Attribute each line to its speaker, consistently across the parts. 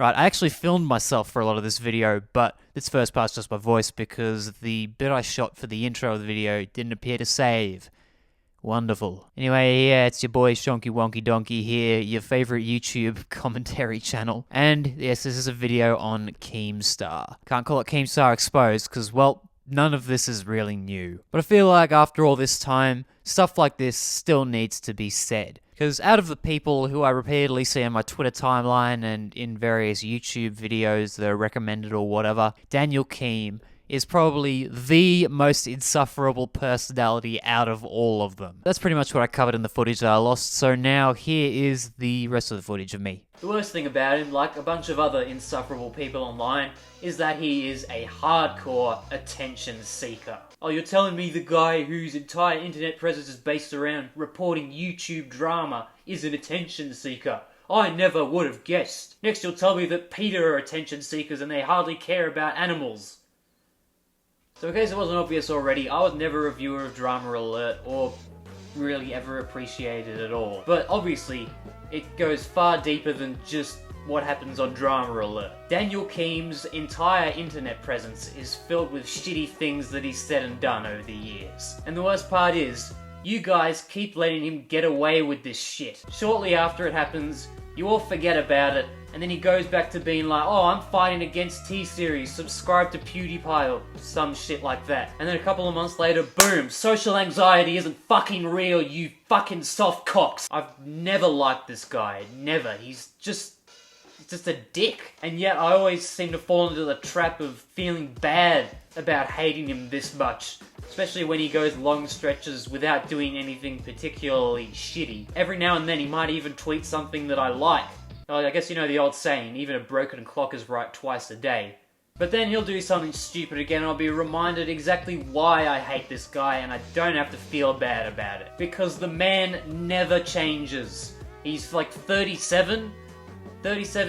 Speaker 1: Right, I actually filmed myself for a lot of this video, but this first part's just my voice because the bit I shot for the intro of the video didn't appear to save. Wonderful. Anyway, yeah, it's your boy shonkywonkydonkey here, your favorite YouTube commentary channel. And yes, this is a video on Keemstar. Can't call it Keemstar Exposed because, well, none of this is really new. But I feel like after all this time, stuff like this still needs to be said. Because out of the people who I repeatedly see on my Twitter timeline and in various YouTube videos that are recommended or whatever, Daniel Keem is probably the most insufferable personality out of all of them. That's pretty much what I covered in the footage that I lost, so now here is the rest of the footage of me. The worst thing about him, like a bunch of other insufferable people online, is that he is a hardcore attention seeker. Oh, you're telling me the guy whose entire internet presence is based around reporting YouTube drama is an attention seeker? I never would have guessed. Next you'll tell me that PETA are attention seekers and they hardly care about animals. So in case it wasn't obvious already, I was never a viewer of Drama Alert, or really ever appreciated it at all. But obviously, it goes far deeper than just what happens on Drama Alert. Daniel Keem's entire internet presence is filled with shitty things that he's said and done over the years. And the worst part is, you guys keep letting him get away with this shit. Shortly after it happens, you all forget about it, and then he goes back to being like, oh, I'm fighting against T-Series, subscribe to PewDiePie, or some shit like that. And then a couple of months later, boom, social anxiety isn't fucking real, you fucking soft cocks. I've never liked this guy, never. He's just a dick. And yet I always seem to fall into the trap of feeling bad about hating him this much. Especially when he goes long stretches without doing anything particularly shitty. Every now and then he might even tweet something that I like. I guess you know the old saying, even a broken clock is right twice a day. But then he'll do something stupid again and I'll be reminded exactly why I hate this guy and I don't have to feel bad about it. Because the man never changes. He's like 37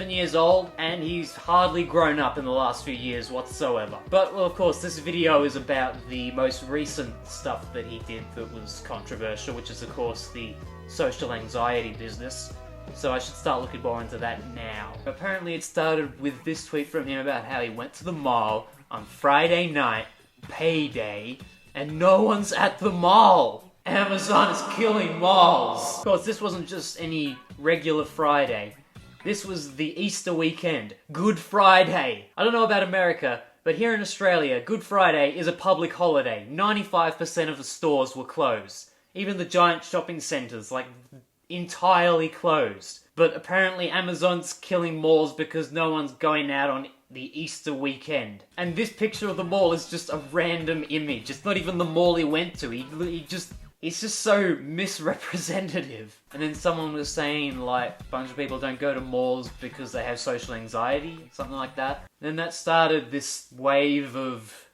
Speaker 1: years old, and he's hardly grown up in the last few years whatsoever. But, well, of course, this video is about the most recent stuff that he did that was controversial, which is, of course, the social anxiety business. So I should start looking more into that now. Apparently it started with this tweet from him about how he went to the mall on Friday night, payday, and no one's at the mall. Amazon is killing malls. Of course, this wasn't just any regular Friday. This was the Easter weekend, Good Friday. I don't know about America, but here in Australia, Good Friday is a public holiday. 95% of the stores were closed. Even the giant shopping centres, like, entirely closed. But apparently Amazon's killing malls because no one's going out on the Easter weekend. And this picture of the mall is just a random image. It's not even the mall he went to. It's just so misrepresentative. And then someone was saying, like, a bunch of people don't go to malls because they have social anxiety, something like that. Then that started this wave of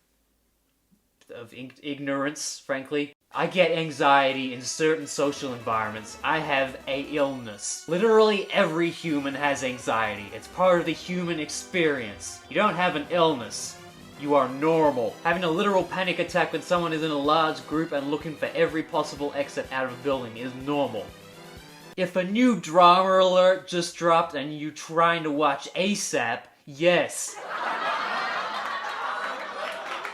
Speaker 1: ignorance, frankly. I get anxiety in certain social environments. I have a illness. Literally every human has anxiety. It's part of the human experience. You don't have an illness. You are normal. Having a literal panic attack when someone is in a large group and looking for every possible exit out of a building is normal. If a new Drama Alert just dropped and you're trying to watch ASAP, yes.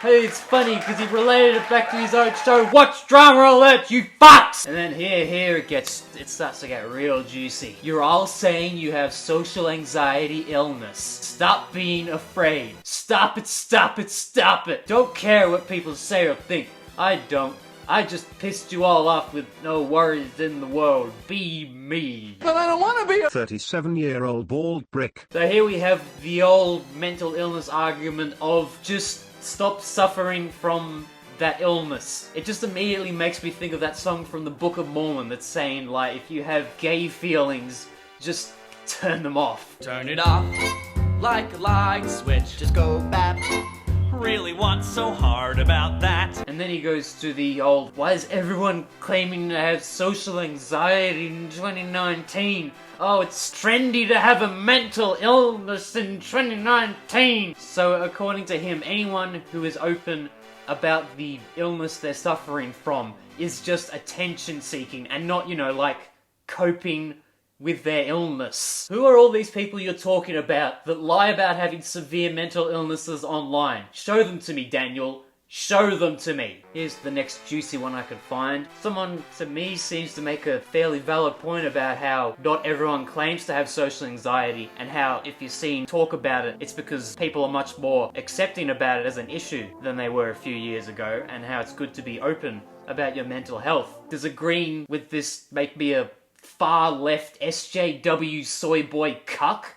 Speaker 1: Hey, it's funny because he related it back to his own show. Watch Drama Alert, you fucks! And then here it starts to get real juicy. You're all saying you have social anxiety illness. Stop being afraid. Stop it, stop it, stop it. Don't care what people say or think. I don't. I just pissed you all off with no worries in the world. Be me.
Speaker 2: But I don't want to be a 37-year-old bald brick.
Speaker 1: So here we have the old mental illness argument of just stop suffering from that illness. It just immediately makes me think of that song from the Book of Mormon that's saying, like, if you have gay feelings, just turn them off.
Speaker 3: Turn it off like a light switch. Just go bap. Really want so hard about that.
Speaker 1: And then he goes to the old, why is everyone claiming to have social anxiety in 2019? Oh, it's trendy to have a mental illness in 2019. So according to him, anyone who is open about the illness they're suffering from is just attention seeking and not, you know, like coping with their illness. Who are all these people you're talking about that lie about having severe mental illnesses online? Show them to me, Daniel. Show them to me. Here's the next juicy one I could find. Someone, to me, seems to make a fairly valid point about how not everyone claims to have social anxiety, and how if you're seen talk about it, it's because people are much more accepting about it as an issue than they were a few years ago, and how it's good to be open about your mental health. Does agreeing with this make me a far left SJW soy boy cuck?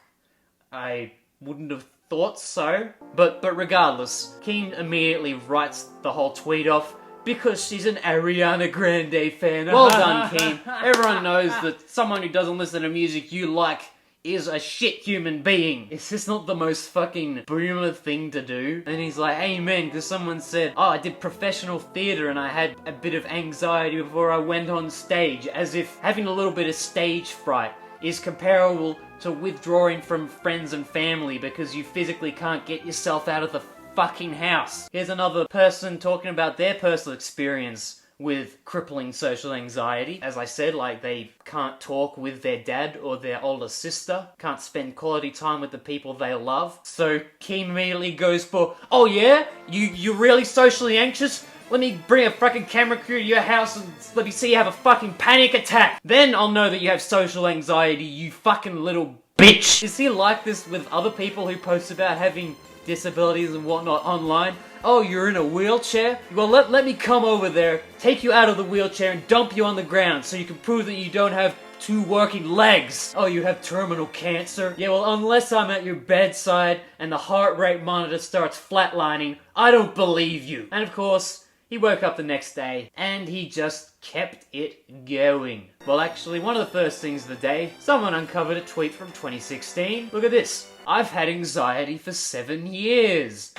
Speaker 1: I wouldn't have thought so. But regardless, Keem immediately writes the whole tweet off because she's an Ariana Grande fan. Well done, Keem. Everyone knows that someone who doesn't listen to music you like is a shit human being. Is this not the most fucking boomer thing to do? And he's like, amen, because someone said, oh, I did professional theatre and I had a bit of anxiety before I went on stage, as if having a little bit of stage fright is comparable to withdrawing from friends and family because you physically can't get yourself out of the fucking house. Here's another person talking about their personal experience with crippling social anxiety. As I said, like, they can't talk with their dad or their older sister, can't spend quality time with the people they love. So Keem immediately goes for, oh yeah? You're really socially anxious? Let me bring a fucking camera crew to your house and let me see you have a fucking panic attack. Then I'll know that you have social anxiety, you fucking little bitch. Is he like this with other people who post about having disabilities and whatnot online? Oh, you're in a wheelchair? Well, let me come over there, take you out of the wheelchair and dump you on the ground so you can prove that you don't have 2 working legs. Oh, you have terminal cancer? Yeah, well, unless I'm at your bedside and the heart rate monitor starts flatlining, I don't believe you. And of course, he woke up the next day, and he just kept it going. Well, actually, one of the first things of the day, someone uncovered a tweet from 2016. Look at this. I've had anxiety for 7 years.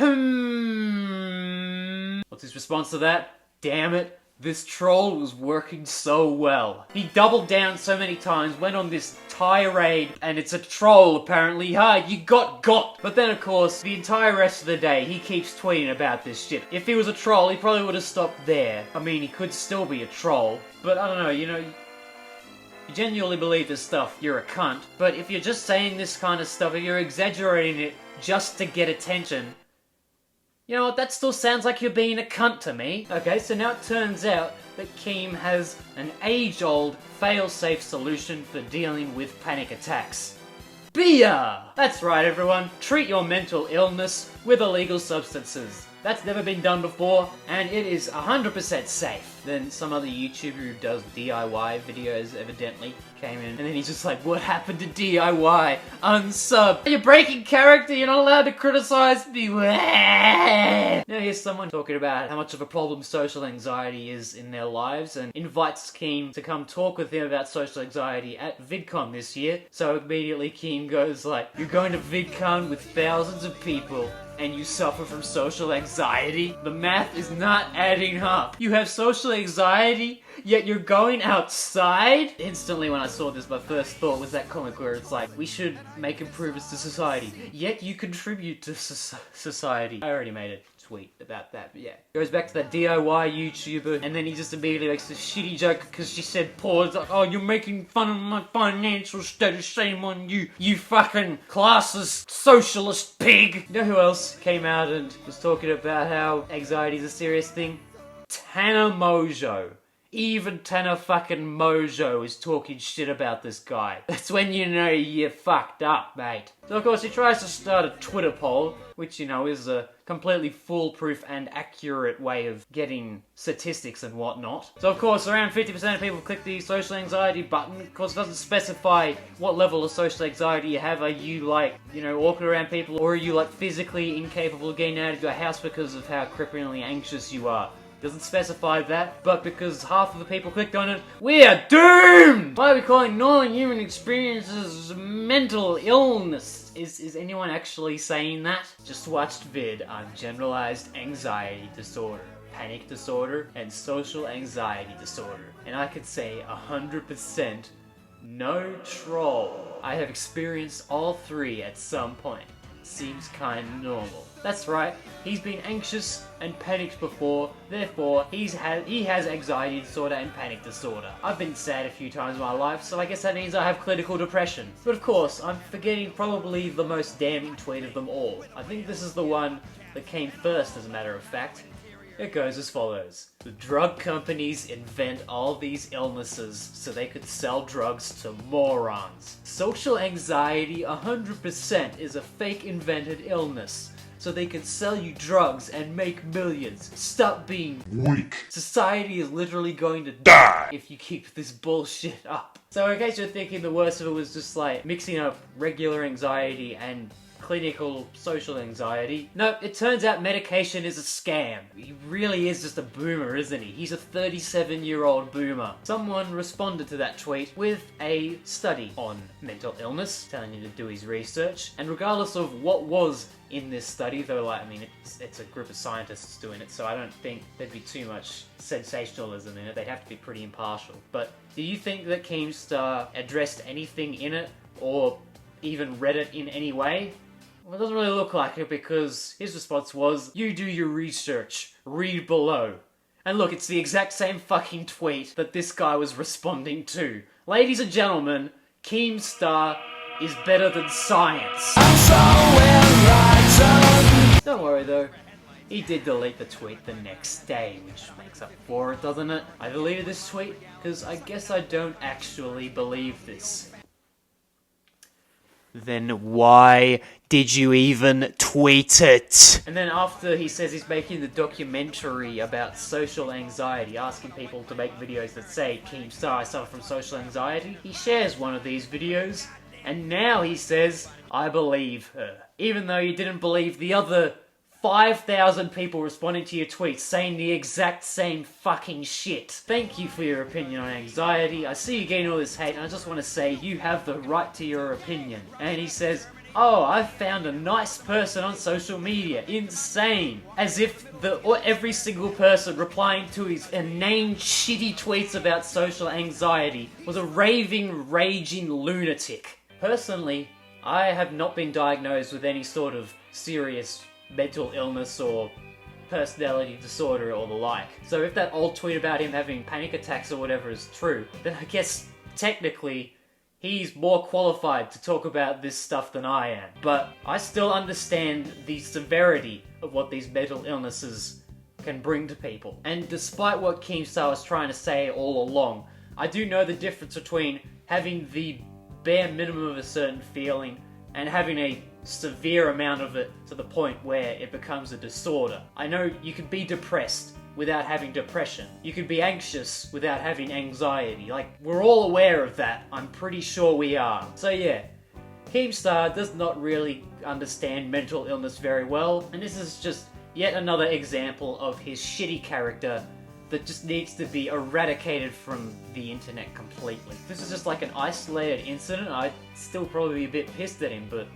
Speaker 1: What's his response to that? Damn it. This troll was working so well. He doubled down so many times, went on this tirade, and it's a troll apparently. Ha, you got. But then of course, the entire rest of the day, he keeps tweeting about this shit. If he was a troll, he probably would have stopped there. I mean, he could still be a troll, but I don't know, you know, you genuinely believe this stuff, you're a cunt. But if you're just saying this kind of stuff, if you're exaggerating it just to get attention, you know what, that still sounds like you're being a cunt to me. Okay, so now it turns out that Keem has an age-old, fail-safe solution for dealing with panic attacks. Beer! That's right, everyone. Treat your mental illness with illegal substances. That's never been done before, and it is 100% safe. Then some other YouTuber who does DIY videos evidently came in, and then he's just like, what happened to DIY? Unsub. You're breaking character, you're not allowed to criticize me. Now here's someone talking about how much of a problem social anxiety is in their lives, and invites Keem to come talk with him about social anxiety at VidCon this year. So immediately Keem goes like, you're going to VidCon with thousands of people, and you suffer from social anxiety? The math is not adding up. You have social anxiety, yet you're going outside? Instantly when I saw this, my first thought was that comic where it's like, we should make improvements to society, yet you contribute to society. I already made a tweet about that, but yeah. Goes back to that DIY YouTuber, and then he just immediately makes this shitty joke because she said poor. It's like, oh, you're making fun of my financial status, shame on you, you fucking classist socialist pig. You know who else came out and was talking about how anxiety is a serious thing? Tanner Mojo. Even Tanner fucking Mojo is talking shit about this guy. That's when you know you're fucked up, mate. So of course he tries to start a Twitter poll, which, you know, is a completely foolproof and accurate way of getting statistics and whatnot. So of course around 50% of people click the social anxiety button. Of course it doesn't specify what level of social anxiety you have. Are you like, you know, awkward around people, or are you like physically incapable of getting out of your house because of how cripplingly anxious you are? Doesn't specify that, but because half of the people clicked on it, we are doomed! Why are we calling non-human experiences mental illness? Is anyone actually saying that? Just watched vid on generalized anxiety disorder, panic disorder, and social anxiety disorder. And I could say 100% no troll. I have experienced all three at some point. seems kinda normal. That's right, he's been anxious and panicked before, therefore he has anxiety disorder and panic disorder. I've been sad a few times in my life, so I guess that means I have clinical depression. But of course, I'm forgetting probably the most damning tweet of them all. I think this is the one that came first, as a matter of fact. It goes as follows. The drug companies invent all these illnesses so they could sell drugs to morons. Social anxiety 100% is a fake invented illness so they can sell you drugs and make millions. Stop being weak. Society is literally going to die if you keep this bullshit up. So in case you're thinking the worst of it was just like mixing up regular anxiety and clinical social anxiety. No, it turns out medication is a scam. He really is just a boomer, isn't he? He's a 37-year-old boomer. Someone responded to that tweet with a study on mental illness, telling him to do his research, and regardless of what was in this study, though, like, I mean, it's a group of scientists doing it, so I don't think there'd be too much sensationalism in it. They'd have to be pretty impartial. But do you think that Keemstar addressed anything in it, or even read it in any way? Well, it doesn't really look like it, because his response was, "You do your research, read below." And look, it's the exact same fucking tweet that this guy was responding to. Ladies and gentlemen, Keemstar is better than science. Don't worry though, he did delete the tweet the next day, which makes up for it, doesn't it? I deleted this tweet because I guess I don't actually believe this. Then why did you even tweet it? And then after he says he's making the documentary about social anxiety, asking people to make videos that say, "Keemstar, I suffer from social anxiety," he shares one of these videos, and now he says, "I believe her." Even though you didn't believe the other 5,000 people responding to your tweets saying the exact same fucking shit. Thank you for your opinion on anxiety. I see you getting all this hate, and I just want to say you have the right to your opinion. And he says, "Oh, I found a nice person on social media." Insane. As if every single person replying to his inane, shitty tweets about social anxiety was a raving, raging lunatic. Personally, I have not been diagnosed with any sort of serious mental illness or personality disorder or the like. So if that old tweet about him having panic attacks or whatever is true, then I guess technically he's more qualified to talk about this stuff than I am. But I still understand the severity of what these mental illnesses can bring to people. And despite what Keemstar was trying to say all along, I do know the difference between having the bare minimum of a certain feeling and having a severe amount of it to the point where it becomes a disorder. I know you can be depressed without having depression. You can be anxious without having anxiety. Like, we're all aware of that. I'm pretty sure we are. So yeah, Keemstar does not really understand mental illness very well, and this is just yet another example of his shitty character that just needs to be eradicated from the internet completely. If this is just like an isolated incident, I'd still probably be a bit pissed at him, but,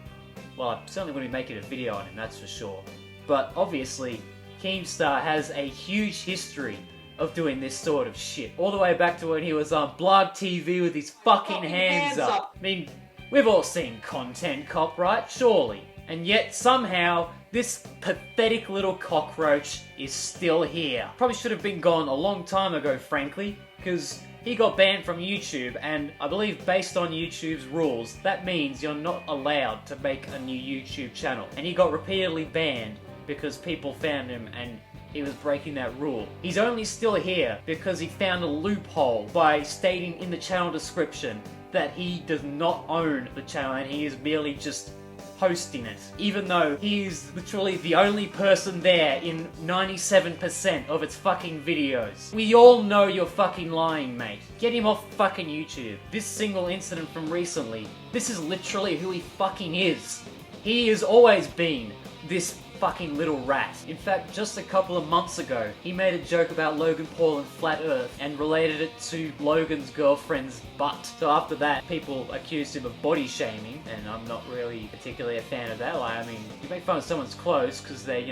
Speaker 1: well, I certainly wouldn't be making a video on him, that's for sure. But obviously, Keemstar has a huge history of doing this sort of shit. All the way back to when he was on Blog TV with his fucking hands up. I mean, we've all seen Content Cop, right? Surely. And yet, somehow, this pathetic little cockroach is still here. Probably should have been gone a long time ago, frankly, because he got banned from YouTube, and I believe based on YouTube's rules, that means you're not allowed to make a new YouTube channel. And he got repeatedly banned because people found him and he was breaking that rule. He's only still here because he found a loophole by stating in the channel description that he does not own the channel and he is merely just hosting it, even though he is literally the only person there in 97% of its fucking videos. We all know you're fucking lying, mate. Get him off fucking YouTube. This single incident from recently, this is literally who he fucking is. He has always been this fucking little rat. In fact, just a couple of months ago, he made a joke about Logan Paul and Flat Earth and related it to Logan's girlfriend's butt. So after that, people accused him of body shaming, and I'm not really particularly a fan of that. Like, I mean, you make fun of someone's clothes because they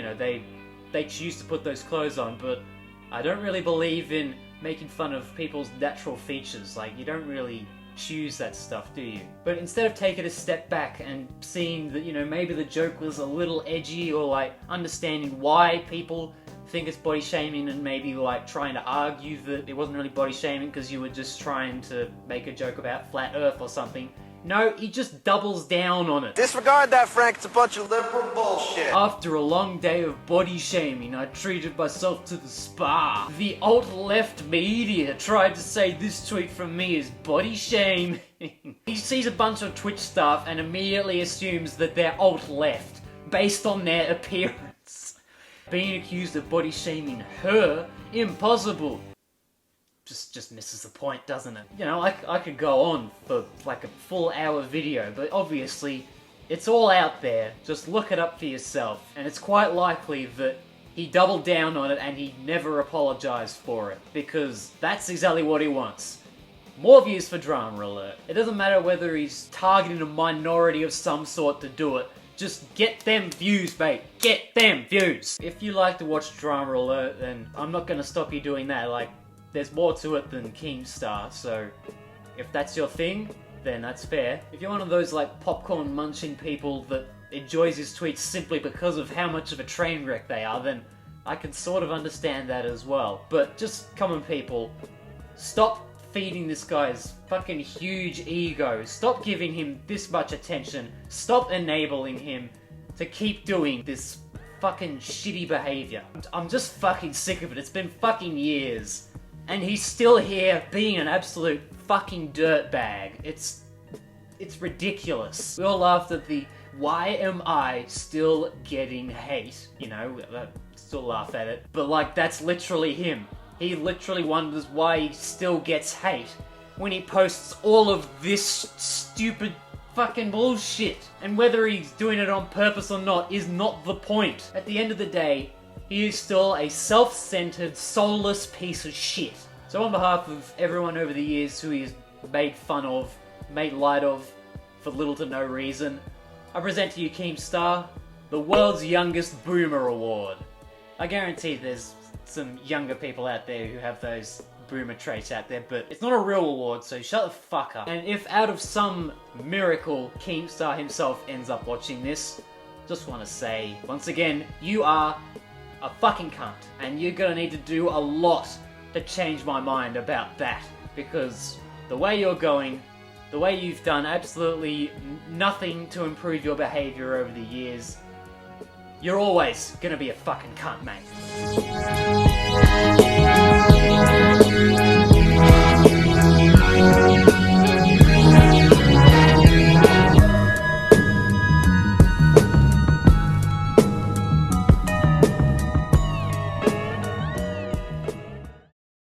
Speaker 1: choose to put those clothes on, but I don't really believe in making fun of people's natural features. Like, you don't really choose that stuff, do you? But instead of taking a step back and seeing that, you know, maybe the joke was a little edgy, or like understanding why people think it's body shaming, and maybe like trying to argue that it wasn't really body shaming because you were just trying to make a joke about flat earth or something. No, he just doubles down on it.
Speaker 4: Disregard that, Frank. It's a bunch of liberal bullshit.
Speaker 1: After a long day of body shaming, I treated myself to the spa. The alt-left media tried to say this tweet from me is body shaming. He sees a bunch of Twitch stuff and immediately assumes that they're alt-left based on their appearance. Being accused of body shaming her? Impossible. Just misses the point, doesn't it? You know, I could go on for like a full hour video, but obviously it's all out there. Just look it up for yourself. And it's quite likely that he doubled down on it and he never apologized for it, because that's exactly what he wants. More views for Drama Alert. It doesn't matter whether he's targeting a minority of some sort to do it. Just get them views, mate. Get them views. If you like to watch Drama Alert, then I'm not gonna stop you doing that. Like, there's more to it than Keemstar, so if that's your thing, then that's fair. If you're one of those like popcorn munching people that enjoys his tweets simply because of how much of a train wreck they are, then I can sort of understand that as well. But just common people, stop feeding this guy's fucking huge ego. Stop giving him this much attention. Stop enabling him to keep doing this fucking shitty behavior. I'm just fucking sick of it. It's been fucking years. And he's still here being an absolute fucking dirtbag. It's ridiculous. We all laughed at the why am I still getting hate? You know, still laugh at it. But like, that's literally him. He literally wonders why he still gets hate when he posts all of this stupid fucking bullshit. And whether he's doing it on purpose or not is not the point. At the end of the day, he is still a self-centered, soulless piece of shit. So on behalf of everyone over the years who he's made fun of, made light of, for little to no reason, I present to you Keemstar, the world's youngest boomer award. I guarantee there's some younger people out there who have those boomer traits out there, but it's not a real award, so shut the fuck up. And if out of some miracle Keemstar himself ends up watching this, just want to say, once again, you are a fucking cunt, and you're gonna need to do a lot to change my mind about that, because the way you're going, the way you've done absolutely nothing to improve your behavior over the years, you're always gonna be a fucking cunt, mate.